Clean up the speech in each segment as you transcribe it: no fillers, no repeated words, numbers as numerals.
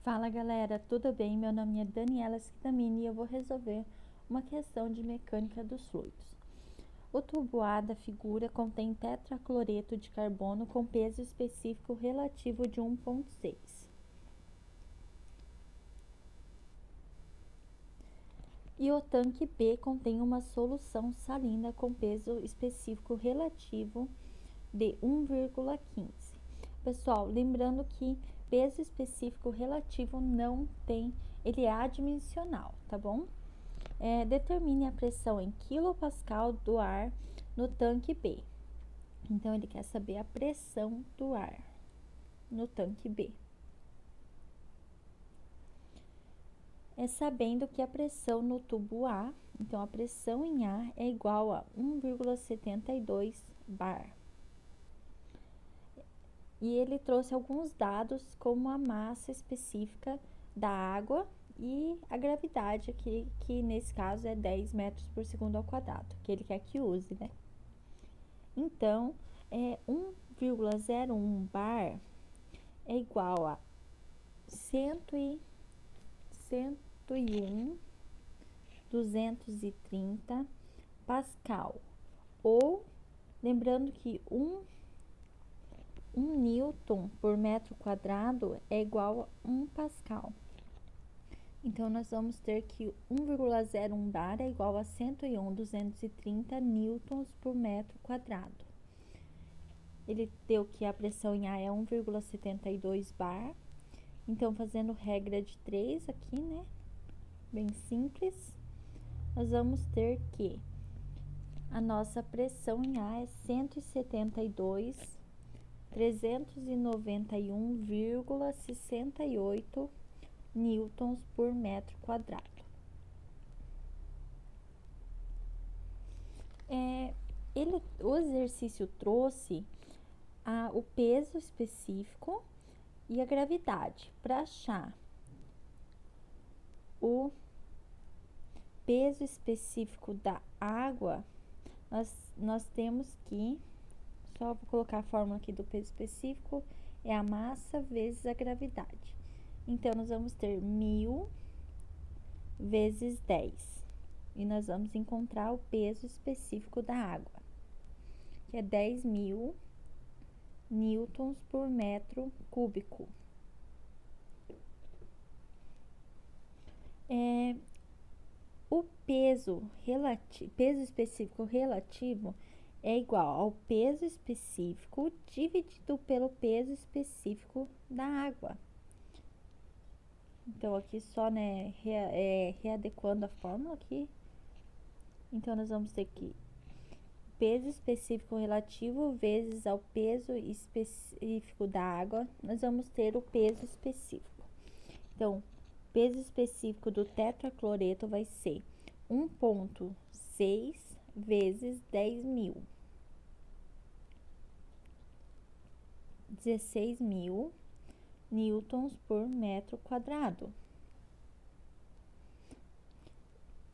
Fala galera, tudo bem? Meu nome é Daniela Schitamini e eu vou resolver uma questão de mecânica dos fluidos. O tubo A da figura contém tetracloreto de carbono com peso específico relativo de 1,6. E o tanque B contém uma solução salina com peso específico relativo de 1,15. Pessoal, lembrando que peso específico relativo não tem, ele é adimensional, tá bom? Determine a pressão em quilopascal do ar no tanque B. Então, ele quer saber a pressão do ar no tanque B. Sabendo que a pressão no tubo A, então a pressão em A é igual a 1,72 bar. E ele trouxe alguns dados como a massa específica da água e a gravidade aqui, que nesse caso é 10 metros por segundo ao quadrado, que ele quer que use, né? Então, 1,01 bar é igual a 101.230 pascal. Ou, lembrando que 1 newton por metro quadrado é igual a 1 pascal. Então, nós vamos ter que 1,01 bar é igual a 101.230 newtons por metro quadrado. Ele deu que a pressão em A é 1,72 bar. Então, fazendo regra de 3 aqui, né? Bem simples. Nós vamos ter que a nossa pressão em A é 172.391,68 newtons por metro quadrado. O exercício trouxe o peso específico e a gravidade. Para achar o peso específico da água, nós temos que, só vou colocar a fórmula aqui do peso específico, é a massa vezes a gravidade. Então, nós vamos ter 1000 vezes 10. E nós vamos encontrar o peso específico da água, que é 10.000 newtons por metro cúbico. O peso específico relativo é igual ao peso específico dividido pelo peso específico da água. Então, aqui só, né, readequando a fórmula aqui. Então, nós vamos ter que peso específico relativo vezes ao peso específico da água, nós vamos ter o peso específico. Então, peso específico do tetracloreto vai ser 1,6 vezes 10.000. 16.000 newtons por metro quadrado.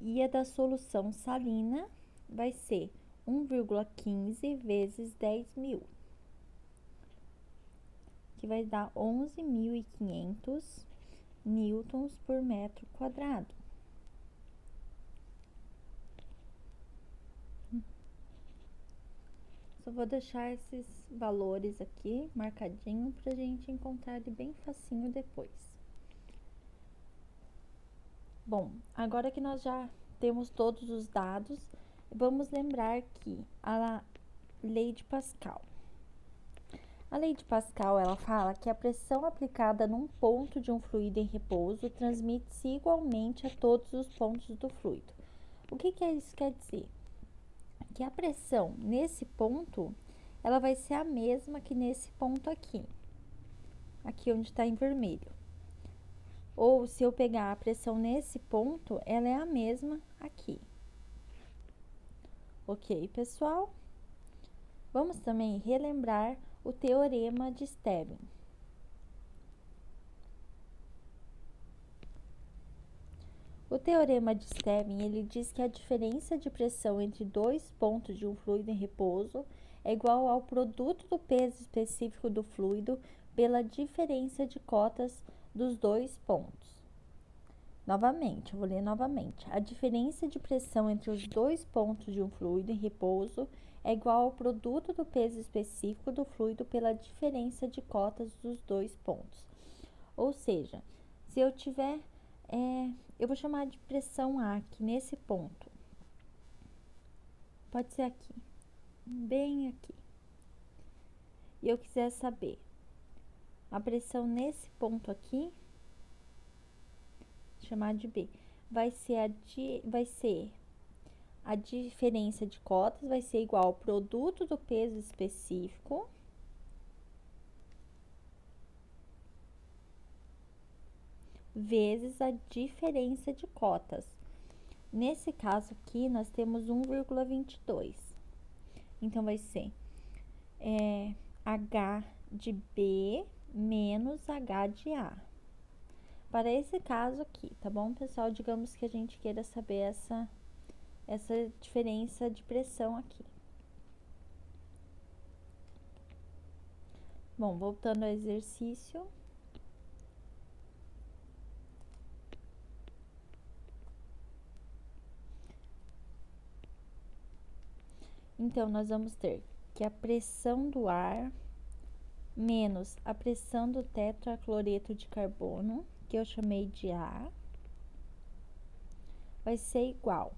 E a da solução salina vai ser 1,15 vezes 10.000, que vai dar 11.500 newtons por metro quadrado. Só vou deixar esses valores aqui marcadinho pra gente encontrar ele bem facinho depois. Bom, agora que nós já temos todos os dados, vamos lembrar que a lei de Pascal. A lei de Pascal, ela fala que a pressão aplicada num ponto de um fluido em repouso transmite-se igualmente a todos os pontos do fluido. O que isso quer dizer? Que a pressão nesse ponto, ela vai ser a mesma que nesse ponto aqui. Aqui onde está em vermelho. Ou, se eu pegar a pressão nesse ponto, ela é a mesma aqui. Ok, pessoal? Vamos também relembrar o teorema de Stevin. O teorema de Stevin, ele diz que a diferença de pressão entre dois pontos de um fluido em repouso é igual ao produto do peso específico do fluido pela diferença de cotas dos dois pontos. Novamente, eu vou ler novamente. A diferença de pressão entre os dois pontos de um fluido em repouso é igual ao produto do peso específico do fluido pela diferença de cotas dos dois pontos. Ou seja, se eu tiver, eu vou chamar de pressão A aqui nesse ponto. Pode ser aqui, bem aqui. E eu quiser saber a pressão nesse ponto aqui, chamar de B, vai ser a diferença de cotas, vai ser igual ao produto do peso específico vezes a diferença de cotas. Nesse caso aqui, nós temos 1,22. Então, vai ser H de B menos H de A. Para esse caso aqui, tá bom, pessoal? Digamos que a gente queira saber essa diferença de pressão aqui. Bom, voltando ao exercício. Então, nós vamos ter que a pressão do ar menos a pressão do tetracloreto de carbono, que eu chamei de A, vai ser igual.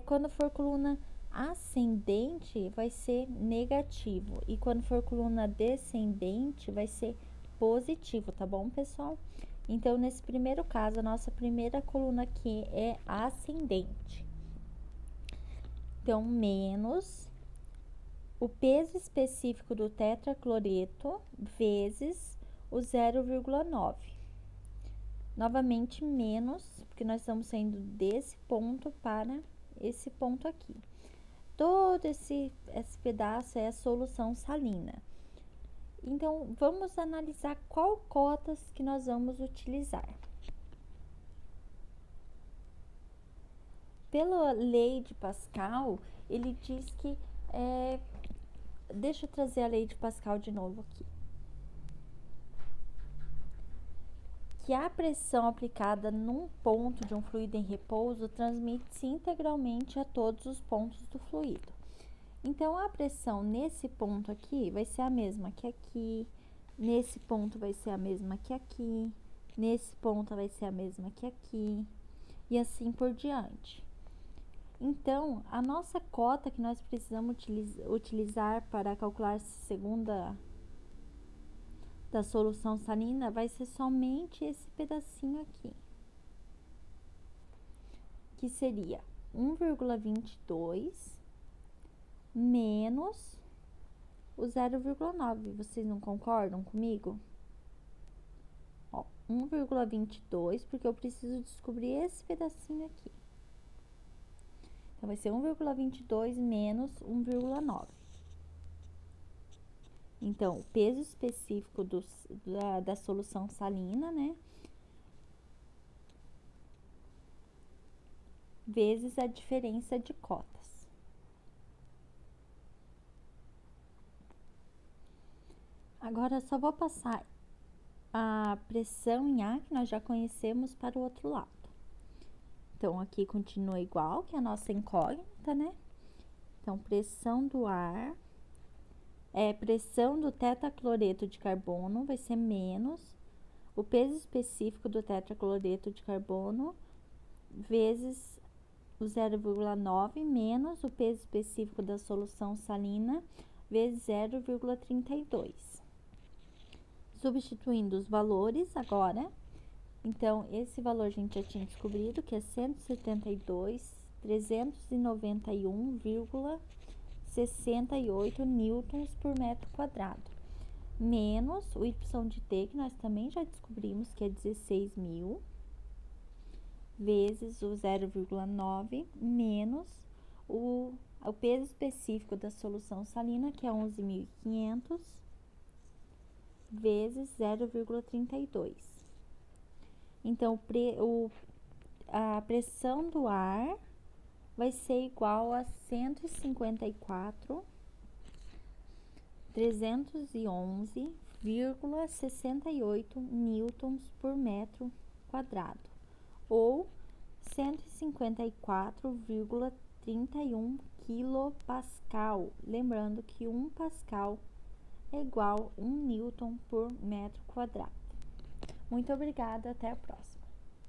Quando for coluna ascendente, vai ser negativo. E quando for coluna descendente, vai ser positivo, tá bom, pessoal? Então, nesse primeiro caso, a nossa primeira coluna aqui é ascendente. Então, menos o peso específico do tetracloreto vezes o 0,9. Novamente, menos, porque nós estamos saindo desse ponto para esse ponto aqui. Todo esse pedaço é a solução salina. Então, vamos analisar qual cotas que nós vamos utilizar. Pela lei de Pascal, ele diz que deixa eu trazer a lei de Pascal de novo aqui. Que a pressão aplicada num ponto de um fluido em repouso transmite-se integralmente a todos os pontos do fluido. Então, a pressão nesse ponto aqui vai ser a mesma que aqui, nesse ponto vai ser a mesma que aqui, nesse ponto vai ser a mesma que aqui, e assim por diante. Então, a nossa cota que nós precisamos utilizar para calcular a segunda da solução salina vai ser somente esse pedacinho aqui, que seria 1,22 menos o 0,9. Vocês não concordam comigo? 1,22, porque eu preciso descobrir esse pedacinho aqui. Então, vai ser 1,22 menos 1,9. Então, o peso específico da solução salina, né? Vezes a diferença de cotas. Agora, só vou passar a pressão em A, que nós já conhecemos, para o outro lado. Então, aqui continua igual, que é a nossa incógnita, né? Então, pressão do ar, pressão do tetracloreto de carbono vai ser menos o peso específico do tetracloreto de carbono vezes o 0,9 menos o peso específico da solução salina vezes 0,32. Substituindo os valores agora, então, esse valor a gente já tinha descobrido, que é 172.391,68 newtons por metro quadrado, menos o y de t, que nós também já descobrimos, que é 16.000, vezes o 0,9, menos o peso específico da solução salina, que é 11.500, vezes 0,32. Então, a pressão do ar vai ser igual a 154.311 1,68 newtons por metro quadrado, ou 154,31 quilopascal. Lembrando que 1 pascal é igual a 1 newton por metro quadrado. Muito obrigada, até a próxima.